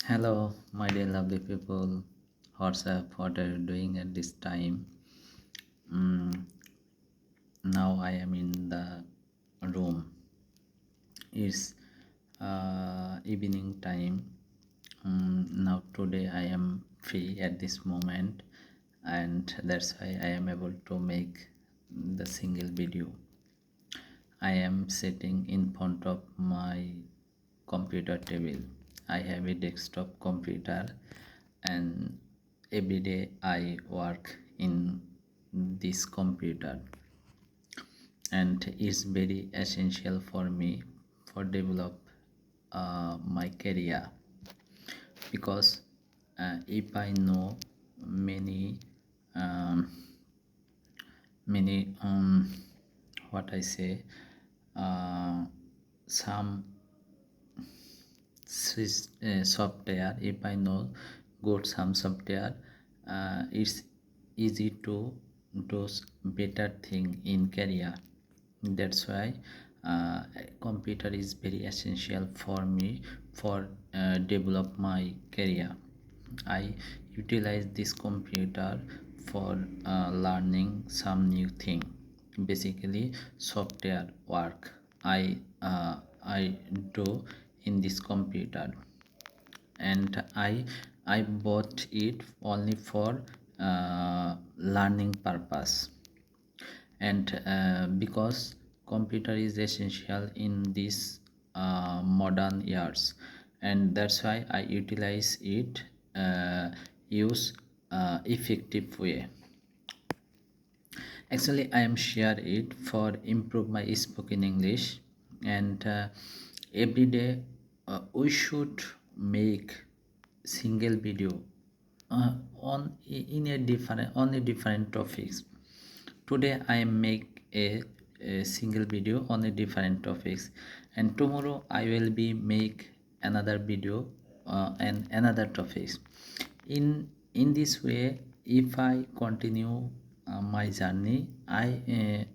Hello, my dear lovely people. What's up? What are you doing at this time? Mm, Now I am in the room. It's evening time. Now today I am free at this moment, and that's why I am able to make the single video. I am sitting in front of my computer table. I have a desktop computer, and every day I work in this computer, and it's very essential for me for develop my career, because if I know many um, many what I say uh, some software. If I know good some software, it's easy to do better thing in career. That's why computer is very essential for me for develop my career. I utilize this computer for learning some new thing, basically software work. I do in this computer, and I bought it only for learning purpose, and because computer is essential in this modern years, and that's why I utilize it, use effective way. Actually I am share it for improve my spoken English, and every day we should make single video on in a different on a different topics. Today I make a single video on a different topics, and tomorrow I will be make another video and another topics. In this way, if I continue my journey, I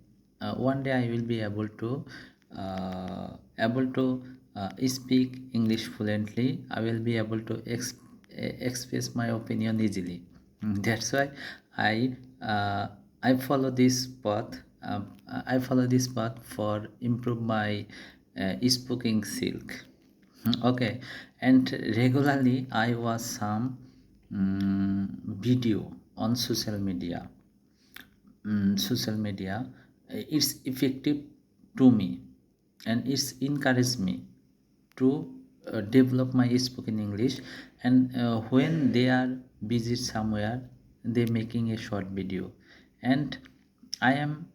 one day I will be able to speak English fluently. I will be able to express my opinion easily. That's why I uh, I follow this path. I follow this path for improve my speaking silk. Okay, and regularly I watch some video on social media. It's effective to me, and it's encouraged me to develop my spoken English. And when they are busy somewhere, they making a short video, and I am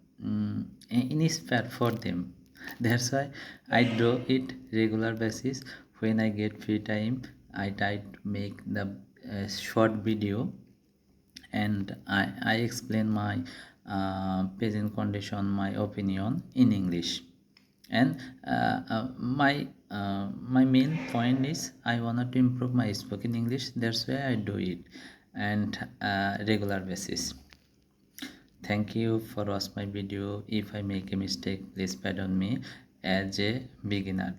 inspired for them. That's why I do it regular basis. When I get free time, I try to make the short video, and I explain my present condition, my opinion in English. And my main point is I wanted to improve my spoken English. That's why I do it, and regular basis. Thank you for watching my video. If I make a mistake, please pardon me as a beginner.